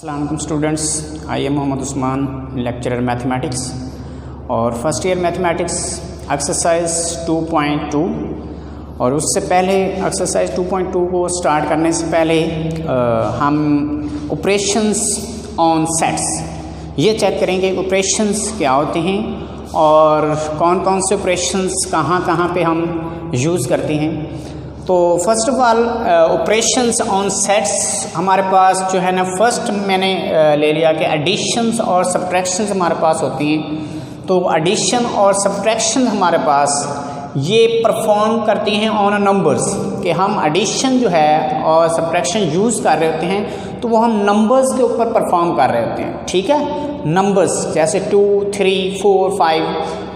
अस्सलाम students, I am Mohammad Usman, lecturer mathematics और first year mathematics exercise 2.2। और उससे पहले एक्सरसाइज 2.2 को स्टार्ट करने से पहले हम ऑपरेशंस ऑन सेट्स ये चेक करेंगे ऑपरेशंस क्या होते हैं और कौन कौन से ऑपरेशंस कहाँ कहाँ पे हम यूज़ करते हैं। तो first of all operations on sets हमारे पास जो है ना, फर्स्ट मैंने ले लिया कि एडिशंस और सब्ट्रैक्शंस हमारे पास होती हैं। तो एडिशन और सब्ट्रैक्शन हमारे पास ये परफॉर्म करती हैं ऑन नंबर्स, कि हम एडिशन जो है और सब्ट्रैक्शन यूज़ कर रहे होते हैं तो वो हम नंबर्स के ऊपर परफॉर्म कर रहे होते हैं। ठीक है, नंबर्स जैसे 2, 3, 4, 5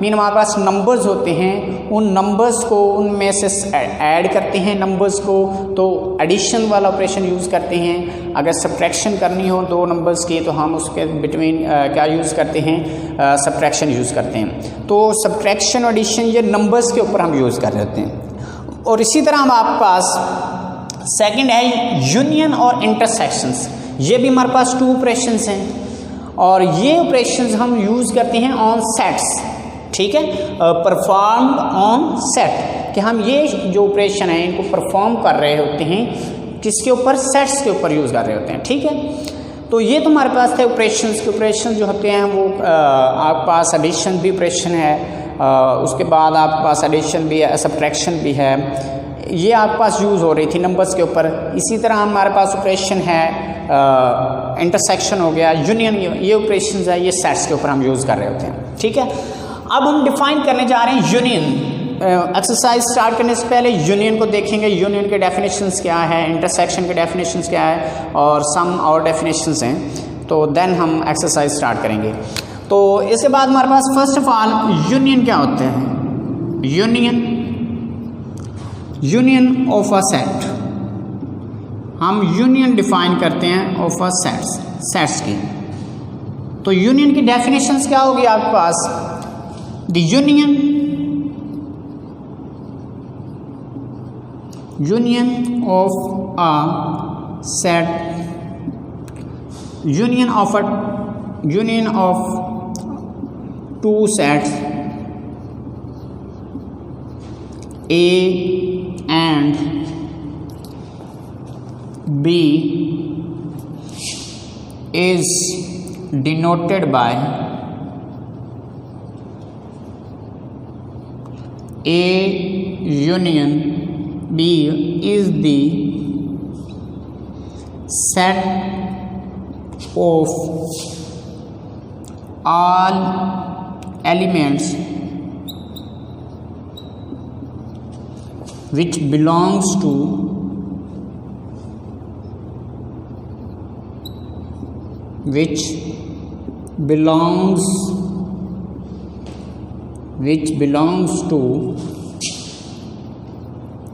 मीन हमारे पास नंबर्स होते हैं, उन नंबर्स को उनमें से ऐड करते हैं नंबर्स को, तो एडिशन वाला ऑपरेशन यूज़ करते हैं। अगर सब्ट्रैक्शन करनी हो दो नंबर्स की तो हम उसके बिटवीन क्या यूज़ करते हैं, सब्ट्रैक्शन यूज़ करते हैं। तो सब्ट्रैक्शन और एडिशन ये नंबर्स के ऊपर हम यूज़ कर रहे होते हैं। और इसी तरह हमारे पास सेकंड है यूनियन और इंटरसेक्शंस। ये भी हमारे पास टू ऑपरेशंस हैं और ये ऑपरेशंस हम यूज़ करते हैं ऑन सेट्स। ठीक है, परफॉर्म्ड ऑन सेट, कि हम ये जो ऑपरेशन है इनको परफॉर्म कर रहे होते हैं किसके ऊपर, सेट्स के ऊपर यूज़ कर रहे होते हैं। ठीक है, तो ये तो हमारे पास थे ऑपरेशंस के। ऑपरेशन जो होते हैं वो आपके पास एडिशन भी ऑपरेशन है, उसके बाद आपके पास एडिशन भी है, सब्ट्रैक्शन भी है, ये आपके पास यूज़ हो रही थी नंबर्स के ऊपर। इसी तरह हमारे पास ऑपरेशन है इंटरसेक्शन हो गया, यूनियन, ये ऑपरेशन है ये सेट्स के ऊपर हम यूज़ कर रहे होते हैं। ठीक है, अब हम डिफाइन करने जा रहे हैं यूनियन। एक्सरसाइज स्टार्ट करने से पहले यूनियन को देखेंगे, यूनियन के डेफिनेशंस क्या है, इंटरसेक्शन के डेफिनेशंस क्या है और सम और डेफिनेशंस हैं। तो देन हम एक्सरसाइज स्टार्ट करेंगे। तो इसके बाद हमारे पास फर्स्ट ऑफ ऑल यूनियन क्या होते हैं, यूनियन ऑफ अ सेट। हम यूनियन डिफाइन करते हैं ऑफ अ सेट्स की। तो यूनियन की डेफिनेशंस क्या होगी आपके पास, the union of a set, union of two sets A and B is denoted by A union B is the set of all elements which belongs to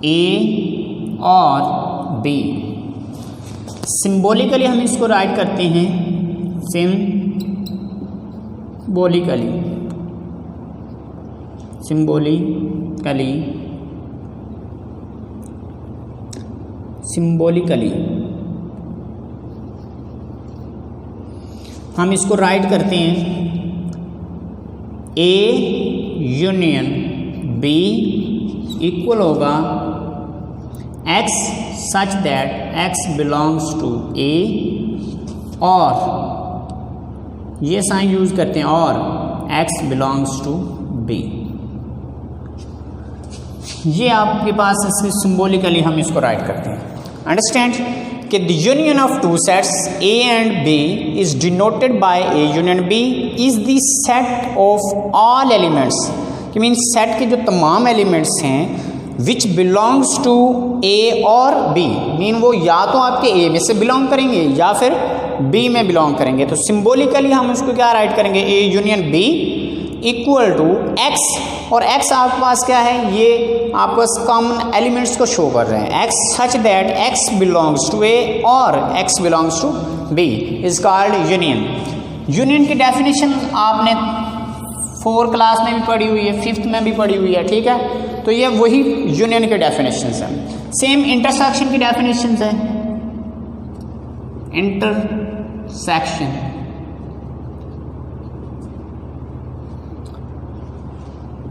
A और B। Symbolically हम इसको right करते हैं, symbolically हम इसको right करते हैं A union B equal होगा X such that X belongs to A, और ये साइन यूज करते हैं और X बिलोंग्स टू B। ये आपके पास इसमें सिंबॉलिकली हम इसको राइट करते हैं। अंडरस्टैंड कि the union of two sets A and B is denoted by A union B is the set of all elements, कि मीन सेट के जो तमाम एलिमेंट्स हैं विच बिलोंग्स टू A और B, मीन वो या तो आपके A में से बिलोंग करेंगे या फिर B में बिलोंग करेंगे। तो सिंबॉलिकली हम उसको क्या राइट करेंगे, A union B equal to X, और X आपके पास क्या है, ये आपके पास कॉमन एलिमेंट्स को शो कर रहे हैं। X such that X belongs to A और X belongs to B is called union. Union की डेफिनेशन आपने 4 क्लास में भी पढ़ी हुई है, 5th में भी पढ़ी हुई है। ठीक है, तो ये वही यूनियन के डेफिनेशंस हैं। सेम इंटरसेक्शन की डेफिनेशंस है, intersection section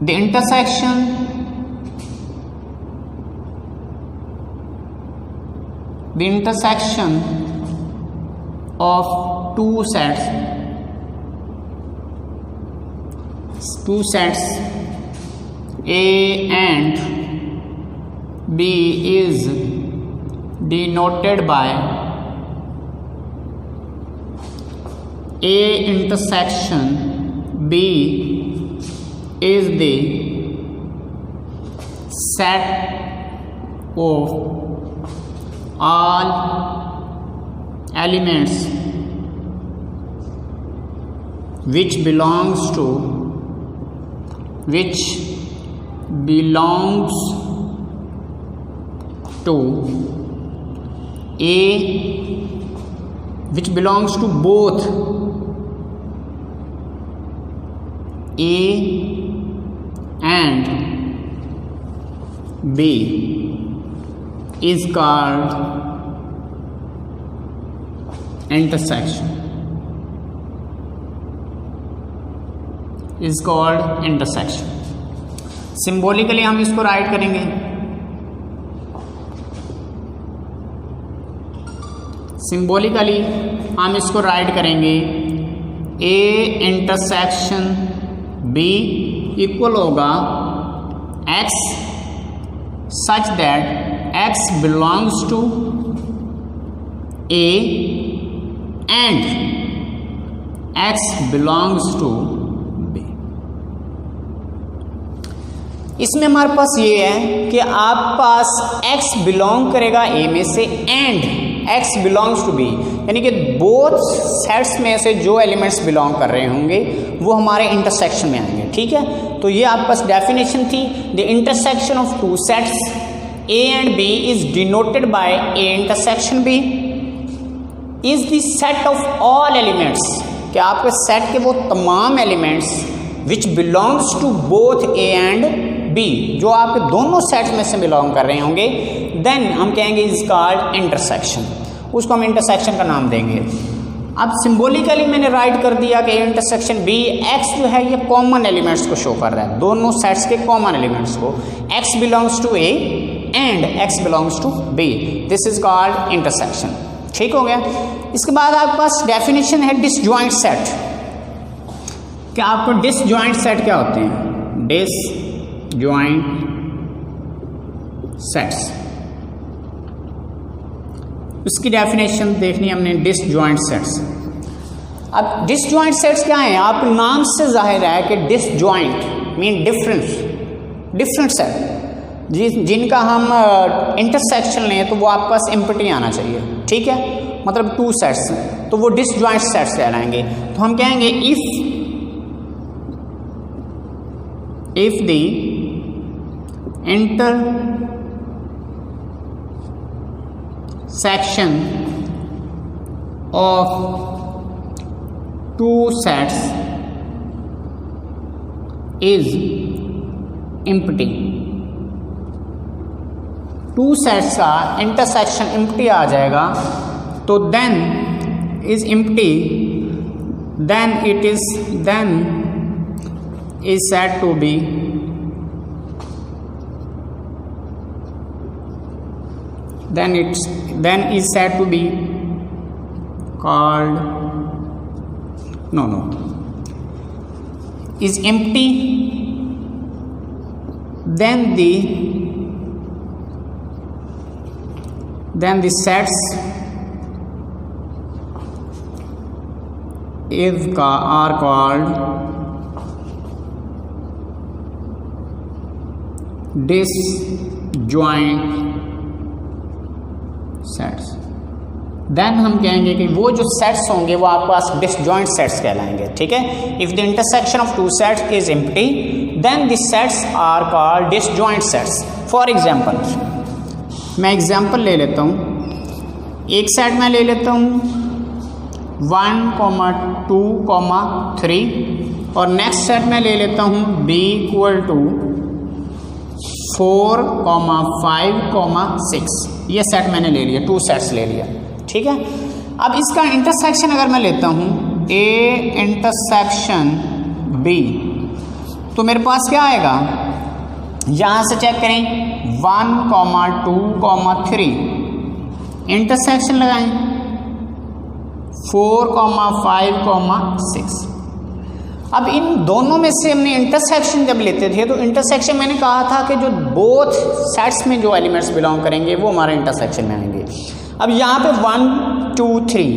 the intersection of two sets A and B is denoted by A intersection B is the set of all elements which belongs to A, which belongs to both A and B is called intersection. Symbolically हम इसको right करेंगे, A intersection B equal होगा X such that X belongs to A and X belongs to B. इसमें हमारे पास ये है कि आप पास X बिलोंग करेगा A में से and X belongs to B, यानी कि बोथ सेट्स में से जो एलिमेंट्स बिलोंग कर रहे होंगे वो हमारे इंटरसेक्शन में आएंगे। ठीक है, तो ये आपके पास डेफिनेशन थी। The intersection of two sets A and B is denoted by A intersection B is the set of all elements, कि आपके सेट के वो तमाम elements which belongs to both A and B, जो आपके दोनों सेट्स में से बिलोंग कर रहे होंगे, देन हम कहेंगे इज कॉल्ड इंटरसेक्शन, उसको हम इंटरसेक्शन का नाम देंगे। अब सिंबॉलिकली मैंने राइट कर दिया कि इंटरसेक्शन बी, एक्स जो है ये कॉमन एलिमेंट्स को शो कर रहा है, दोनों सेट्स के कॉमन एलिमेंट्स को, X belongs to A and X belongs to B, this is called intersection. ठीक हो गया। इसके बाद आपके पास डेफिनेशन है डिसजॉइंट सेट। क्या आपको डिसजॉइंट सेट क्या होते हैं? डिसजॉइंट सेट्स, उसकी डेफिनेशन देखनी हमने। डिसजॉइंट सेट्स, अब डिसजॉइंट सेट्स क्या हैं? आप नाम से जाहिर है कि डिसजॉइंट मीन डिफरेंट सेट, जिनका हम इंटरसेक्शन लें तो वो आपके पास एम्प्टी आना चाहिए। ठीक है, मतलब टू सेट्स, तो वो डिसजॉइंट सेट्स कहलाएंगे। तो हम कहेंगे if the intersection of two sets is empty, two sets का इंटरसेक्शन एम्प्टी आ जाएगा, तो then is empty, then is said to be called is empty, then the sets are called disjoint sets. Then हम कहेंगे कि वो जो sets होंगे वो आपके पास डिसजॉइंट सेट्स कहलाएंगे। ठीक है, if the intersection of two sets is empty then the sets are called disjoint sets. For example, मैं एग्जांपल ले लेता हूँ, एक सेट में ले लेता हूँ 1, 2, 3 और नेक्स्ट सेट में ले लेता हूँ b = 4, 5, 6। ये सेट मैंने ले लिया, टू सेट्स ले लिया। ठीक है, अब इसका इंटरसेक्शन अगर मैं लेता हूँ ए इंटरसेक्शन बी, तो मेरे पास क्या आएगा, यहाँ से चेक करें 1, 2, 3 इंटरसेक्शन लगाएं 4, 5, 6। अब इन दोनों में से हमने इंटरसेक्शन जब लेते थे तो इंटरसेक्शन मैंने कहा था कि जो बोथ सेट्स में जो एलिमेंट्स बिलोंग करेंगे वो हमारे इंटरसेक्शन में आएंगे। अब यहाँ पे 1, 2, 3,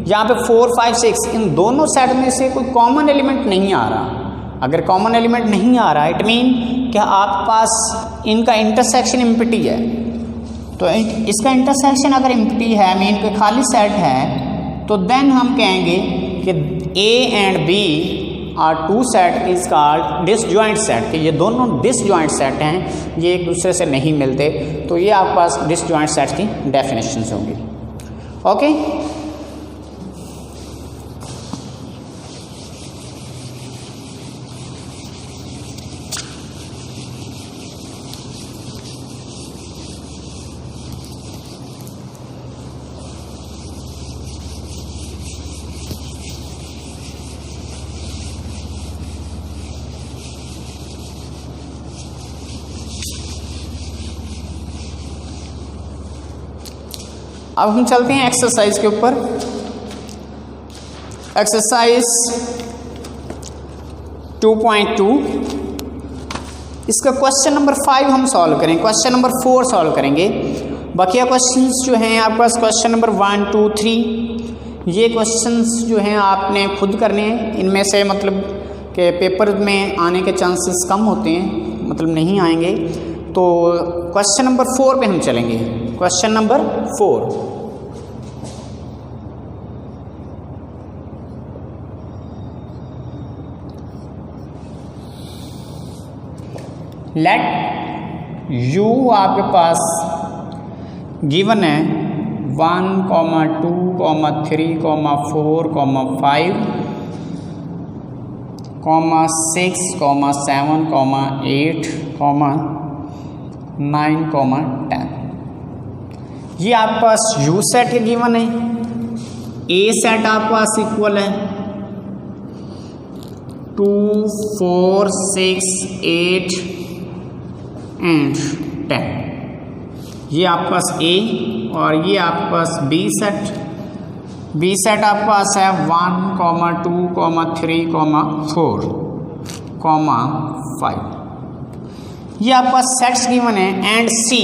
यहाँ पे 4, 5, 6, इन दोनों सेट में से कोई कॉमन एलिमेंट नहीं आ रहा। अगर कॉमन एलिमेंट नहीं आ रहा इट मीन कि आपके पास इनका इंटरसेक्शन एम्प्टी है। तो इसका इंटरसेक्शन अगर एम्प्टी है मीन के खाली सेट है, तो देन हम कहेंगे कि A and B are two set is called disjoint set, कि ये दोनों डिसजॉइंट सेट हैं, ये एक दूसरे से नहीं मिलते। तो ये आपके पास डिसजॉइंट सेट की डेफिनेशंस होंगी। ओके, अब हम चलते हैं एक्सरसाइज के ऊपर। एक्सरसाइज 2.2, इसका क्वेश्चन नंबर 5 हम सॉल्व करें, क्वेश्चन नंबर 4 सॉल्व करेंगे। बाकी क्वेश्चंस जो हैं आपके पास क्वेश्चन नंबर 1, 2, 3, ये क्वेश्चंस जो हैं आपने खुद करने हैं। इनमें से मतलब कि पेपर में आने के चांसेस कम होते हैं, मतलब नहीं आएंगे। तो क्वेश्चन नंबर 4 पे हम चलेंगे। क्वेश्चन नंबर 4, लेट यू आपके पास गिवन है 1, 2, 3, 4, 5, 6, 7, 8, 9, 10। ये आपके पास यू सेट के गिवन है। ए सेट आपके पास इक्वल है 2, 4, 6, 8 एंड 10। ये आपके पास ए और ये आपके पास बी सेट। बी सेट आपके पास है 1, 2, 3, 4, 5। ये आपके पास सेट्स गिवन है। एंड सी,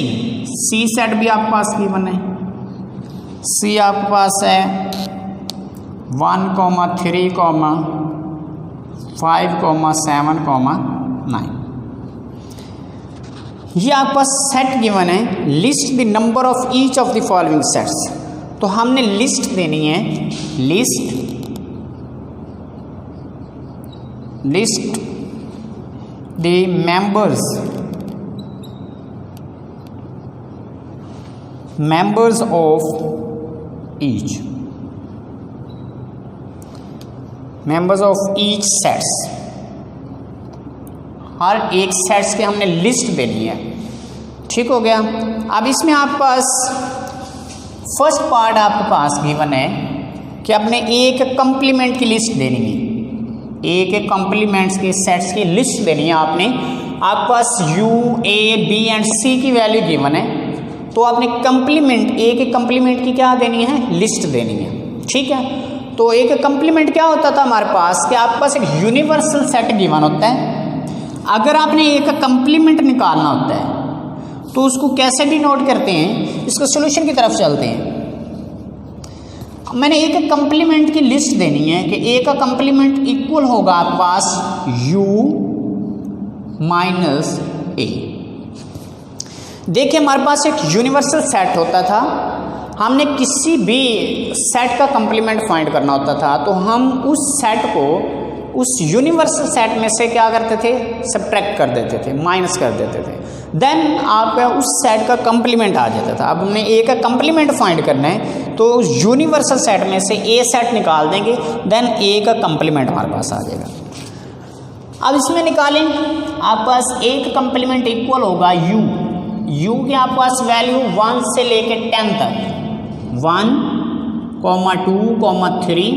सी सेट भी आपके पास गिवन है। सी आपके पास है 1, 3, 5, 7, 9। ये आपके पास सेट गिवन है। List the number of each of the following sets. तो हमने लिस्ट देनी है, list the members of each sets। हर एक सेट्स के हमने लिस्ट देनी है। ठीक हो गया। अब इसमें आपके पास फर्स्ट पार्ट आपके पास गिवन है कि आपने एक कंप्लीमेंट की लिस्ट देनी है। एक कंप्लीमेंट्स के सेट्स की लिस्ट देनी है आपने। आपके पास यू, ए, बी एंड सी की वैल्यू गिवन है, तो आपने कंप्लीमेंट, एक कंप्लीमेंट की क्या देनी है, लिस्ट देनी है। ठीक है। तो एक कंप्लीमेंट क्या होता था हमारे पास कि आपके पास एक यूनिवर्सल सेट गिवन होता है। अगर आपने एक कंप्लीमेंट निकालना होता है तो उसको कैसे डिनोट करते हैं, इसको सॉल्यूशन की तरफ चलते हैं। मैंने एक कंप्लीमेंट की लिस्ट देनी है कि ए का कंप्लीमेंट इक्वल होगा आपके पास यू माइनस ए। देखिए हमारे पास एक यूनिवर्सल सेट होता था, हमने किसी भी सेट का कंप्लीमेंट फाइंड करना होता था तो हम उस सेट को उस यूनिवर्सल सेट में से क्या करते थे, सब्ट्रैक्ट कर देते थे, माइनस कर देते थे। देन आपका उस सेट का कंप्लीमेंट आ जाता था। अब हमने ए का कंप्लीमेंट फाइंड करना है तो उस यूनिवर्सल सेट में से ए सेट निकाल देंगे, देन ए का कंप्लीमेंट हमारे पास आ जाएगा। अब इसमें निकालें, आपके पास ए का कंप्लीमेंट इक्वल होगा यू। यू की आपके पास वैल्यू 1 से लेके 10 तक, 1 3,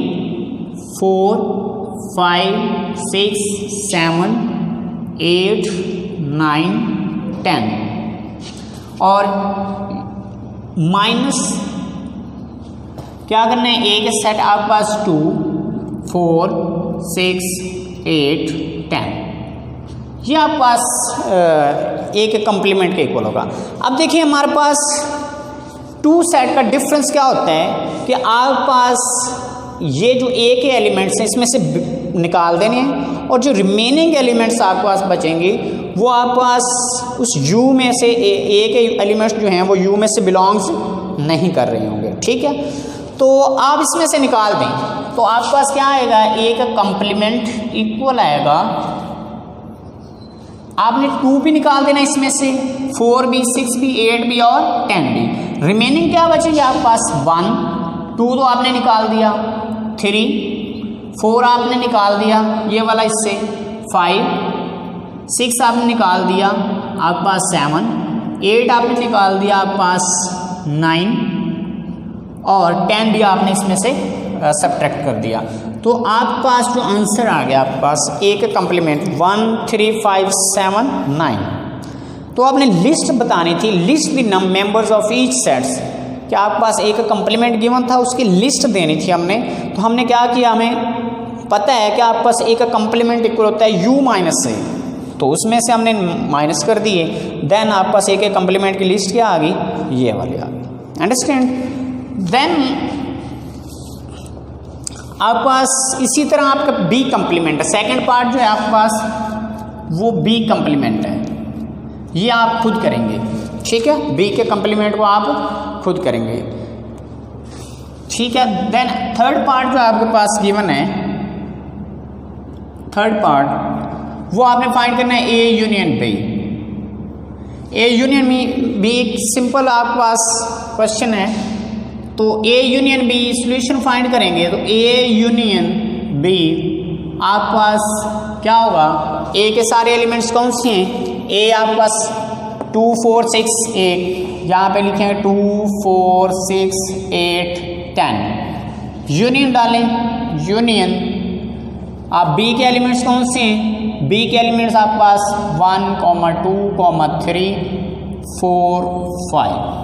4, 5, 6, 7, 8, 9, 10 और माइनस क्या करना है, ए के सेट आपके पास 2, 4, 6, 8, 10, ये आपके पास ए के कंप्लीमेंट के इक्वल होगा। अब देखिए हमारे पास 2 सेट का डिफरेंस क्या होता है कि आपके पास ये जो ए के एलिमेंट्स हैं इसमें से निकाल देने हैं और जो रिमेनिंग एलिमेंट्स आपके पास बचेंगे वो आपके पास उस यू में से ए के एलिमेंट्स जो हैं वो यू में से बिलोंग्स नहीं कर रहे होंगे, ठीक है। तो आप इसमें से निकाल दें तो आपके पास क्या आएगा, ए का कंप्लीमेंट इक्वल आएगा, आपने 2 भी निकाल देना इसमें से, 4 भी, 6 भी, 8 भी और 10 भी। रिमेनिंग क्या बचेगी आपके पास, 1, 2 तो आपने निकाल दिया, 3, 4 आपने निकाल दिया ये वाला इससे, 5, 6 आपने निकाल दिया आपके पास, 7, 8 आपने निकाल दिया आपके पास, 9 और 10 भी आपने इसमें से सब्ट्रैक्ट कर दिया। तो आपके पास जो आंसर आ गया आपके पास ए का कंप्लीमेंट 1, 3, 5, 7, 9। तो आपने लिस्ट बतानी थी, list the members of each sets, कि आपके पास ए का कंप्लीमेंट गिवन था उसकी लिस्ट देनी थी हमने। तो हमने क्या किया, हमें पता है कि आपके पास ए का कंप्लीमेंट इक्वल होता है u माइनस ए, तो उसमें से हमने माइनस कर दिए, देन आपके पास ए के कंप्लीमेंट की लिस्ट क्या आ गई, ये वाली आ गई। अंडरस्टैंड। देन आपके पास इसी तरह आपका बी कंप्लीमेंट है, सेकंड पार्ट जो है आपके पास वो बी कंप्लीमेंट है, ये आप खुद करेंगे, ठीक है। बी के कंप्लीमेंट को आप खुद करेंगे, ठीक है। देन थर्ड पार्ट जो आपके पास गिवन है, थर्ड पार्ट वो आपने फाइंड करना है A union B. A union B एक सिंपल आपके पास क्वेश्चन है, तो A union B solution find करेंगे तो ए यूनियन बी आपके पास क्या होगा, ए के सारे एलिमेंट्स कौन से हैं, ए आपके पास 2, 4, 6, 8, यहाँ पे लिखेंगे 2, 4, 6, 8, 10, यूनियन डालें, यूनियन आप बी के एलिमेंट्स कौन से हैं, बी के एलिमेंट्स आपके पास 1, 2, 3, 4, 5,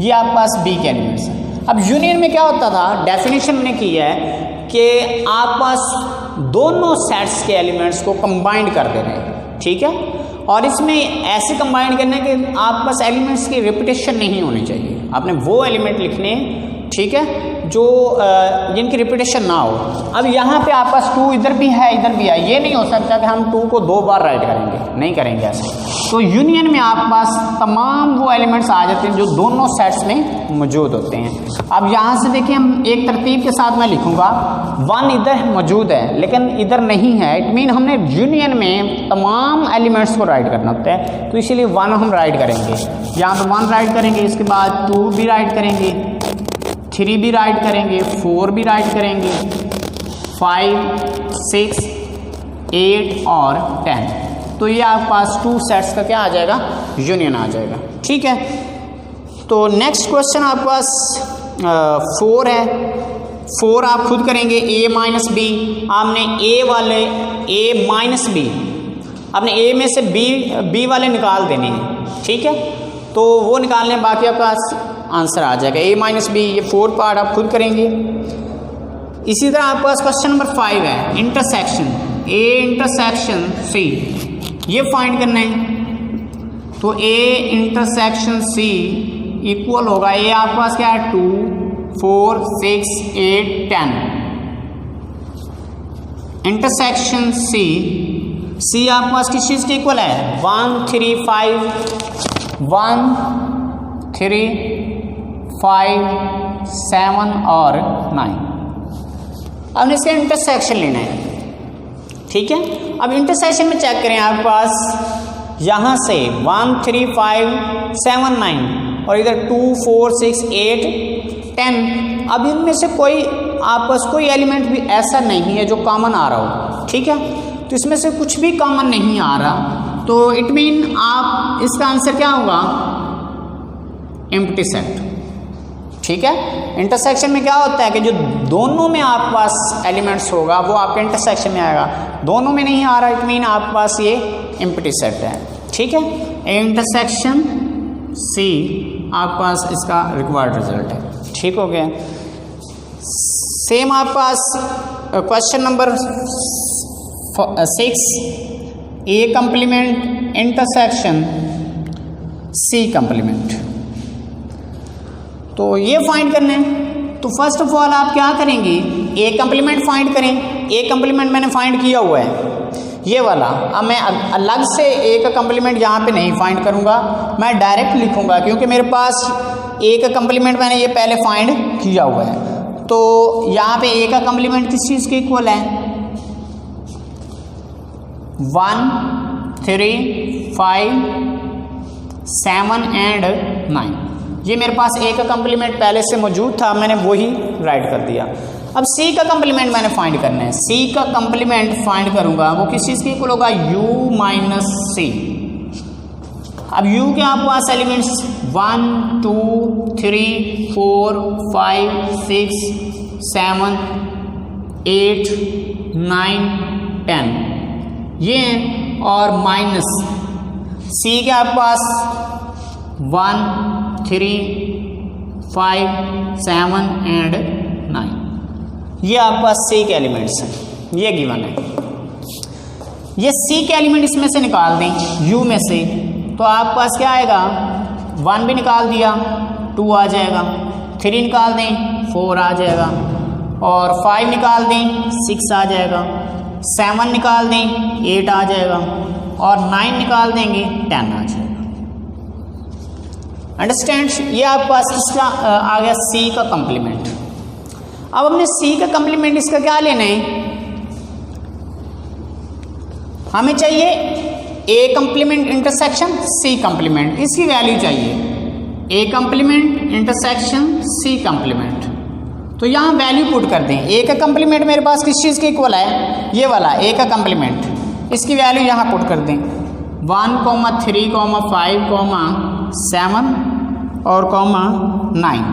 ये आपके पास बी के एलिमेंट्स हैं। अब यूनियन में क्या होता था, डेफिनेशन ने की है कि आपके पास दोनों सेट्स के एलिमेंट्स को कंबाइंड कर दे रहे हैं, ठीक है। और इसमें ऐसे कंबाइंड करना है कि आपके पास एलिमेंट्स की रिपीटेशन नहीं होनी चाहिए, आपने वो एलिमेंट लिखने, ठीक है, जो जिनकी रिपीटेशन ना हो। अब यहाँ पे आपके पास 2 इधर भी है इधर भी है, ये नहीं हो सकता कि हम 2 को 2 बार राइट करेंगे, नहीं करेंगे ऐसे। तो यूनियन में आपके पास तमाम वो एलिमेंट्स आ जाते हैं जो दोनों सेट्स में मौजूद होते हैं। अब यहाँ से देखिए हम एक तरतीब के साथ मैं लिखूँगा, 1 इधर मौजूद है लेकिन इधर नहीं है, इट मीन हमने यूनियन में तमाम एलिमेंट्स को राइट करना होता है, तो इसीलिए 1 हम राइट करेंगे, यहाँ पर 1 राइट करेंगे, इसके बाद 2 भी राइट करेंगे, 3 भी राइट करेंगे, 4 भी राइट करेंगे, 5, 6, 8 और 10। तो ये आपके पास 2 सेट्स का क्या आ जाएगा, यूनियन आ जाएगा, ठीक है। तो नेक्स्ट क्वेश्चन आपके पास 4 है, 4 आप खुद करेंगे, a माइनस बी, आपने a वाले a माइनस बी, आपने a में से b वाले निकाल देने हैं, ठीक है। तो वो निकालने बाकी आपका आंसर आ जाएगा a माइनस बी, ये 4 पार्ट आप खुद करेंगे। इसी तरह आपके पास क्वेश्चन नंबर 5 है, इंटरसेक्शन a इंटरसेक्शन c, ये फाइंड करना है। तो a इंटरसेक्शन c इक्वल होगा, a आपके पास क्या है 2, 4, 6, 8, 10, इंटरसेक्शन c आपके पास किस चीज़ के इक्वल है, 1, 3, 5, 1, 3, 5, 7 और 9। अब इसका इंटरसेक्शन लेना है, ठीक है। अब इंटरसेक्शन में चेक करें, आपके पास यहाँ से 1, 3, 5, 7, 9 और इधर 2, 4, 6, 8, 10। अब इनमें से कोई आपके पास कोई एलिमेंट भी ऐसा नहीं है जो कॉमन आ रहा हो, ठीक है। तो इसमें से कुछ भी कॉमन नहीं आ रहा, तो इट मीन आप इसका आंसर क्या होगा, एम्प्टी सेट, ठीक है। इंटरसेक्शन में क्या होता है कि जो दोनों में आपके पास एलिमेंट्स होगा वो आपके इंटरसेक्शन में आएगा, दोनों में नहीं आ रहा इट मीन आपके पास ये एम्प्टी सेट है, ठीक है। इंटरसेक्शन सी आपके पास इसका रिक्वायर्ड रिजल्ट है, ठीक हो गया। सेम आपके पास क्वेश्चन नंबर 6, ए कंप्लीमेंट इंटरसेक्शन सी कंप्लीमेंट, तो ये फाइंड करना है। तो फर्स्ट ऑफ ऑल आप क्या करेंगे, ए कंप्लीमेंट फाइंड करें। ए कंप्लीमेंट मैंने फाइंड किया हुआ है ये वाला, अब मैं अलग से ए का कंप्लीमेंट यहाँ पे नहीं फाइंड करूँगा, मैं डायरेक्ट लिखूँगा क्योंकि मेरे पास ए का कंप्लीमेंट मैंने ये पहले फाइंड किया हुआ है। तो यहाँ पे ए का कंप्लीमेंट किस चीज़ के इक्वल है, 1, 3, 5, 7 एंड 9। ये मेरे पास ए का कंप्लीमेंट पहले से मौजूद था, मैंने वही राइट कर दिया। अब सी का कंप्लीमेंट मैंने फाइंड करना है। सी का कंप्लीमेंट फाइंड करूंगा वो किस चीज़ के इक्वल होगा, u माइनस सी। अब u के आपके पास एलिमेंट्स 1, 2, 3, 4, 5, 6, 7, 8, 9, 10 ये हैं, और माइनस सी के आपके पास 1, 3, 5, 7 एंड 9 ये आपके पास सी के एलिमेंट्स हैं, ये गिवन है। ये सी के एलिमेंट इसमें से निकाल दें यू में से, तो आपके पास क्या आएगा, 1 भी निकाल दिया 2 आ जाएगा, 3 निकाल दें 4 आ जाएगा, और 5 निकाल दें 6 आ जाएगा, 7 निकाल दें 8 आ जाएगा, और 9 निकाल देंगे 10 आ जाएगा। अंडरस्टैंड, ये आपके पास इसका आ गया सी का कंप्लीमेंट। अब हमने सी का कंप्लीमेंट इसका क्या लेना है, हमें चाहिए ए कंप्लीमेंट इंटरसेक्शन सी कंप्लीमेंट, इसकी वैल्यू चाहिए ए कंप्लीमेंट इंटरसेक्शन सी कंप्लीमेंट। तो यहाँ वैल्यू पुट कर दें। ए का कंप्लीमेंट मेरे पास किस चीज़ के इक्वल है, ये वाला ए का कंप्लीमेंट, इसकी वैल्यू यहाँ पुट कर दें 1, 3, 5, 7 और 9।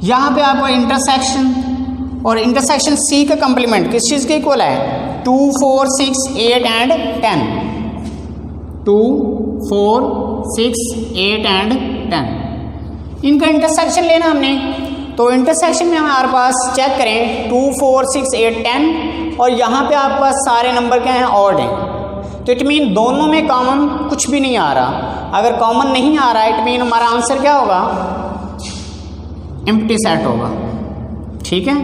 यहाँ पे आपको इंटरसेक्शन और इंटरसेक्शन सी का कंप्लीमेंट किस चीज़ के इक्वल है, 2, 4, 6, 8 एंड 10। 2, 4, 6, 8 एंड 10 इनका इंटरसेक्शन लेना हमने। तो इंटरसेक्शन में हमारे पास चेक करें 2, 4, 6, 8, 10 और यहाँ पे आपके पास सारे नंबर क्या हैं, ऑड हैं। तो इट मीन दोनों में कॉमन कुछ भी नहीं आ रहा। अगर कॉमन नहीं आ रहा इट मीन हमारा आंसर क्या होगा, एम्प्टी सेट होगा। ठीक है,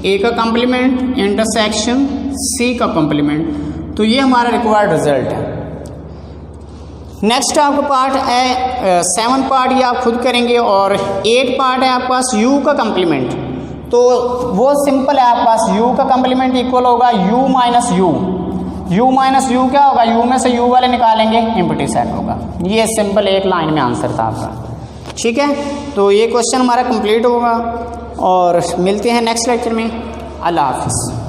ए का कंप्लीमेंट इंटरसेक्शन सी का कंप्लीमेंट, तो ये हमारा रिक्वायर्ड रिजल्ट है। नेक्स्ट आपका पार्ट है 7 पार्ट, ये आप खुद करेंगे, और 8 पार्ट है आपके पास यू का कंप्लीमेंट। तो वो सिंपल है, आपके पास यू का कंप्लीमेंट इक्वल होगा you minus you. You minus you क्या होगा, यू में से यू वाले निकालेंगे, एम्प्टी सेट होगा। ये सिंपल एक लाइन में आंसर था आपका। ठीक है, तो ये क्वेश्चन हमारा कंप्लीट होगा और मिलते हैं नेक्स्ट लेक्चर में। अल्लाह हाफिज़।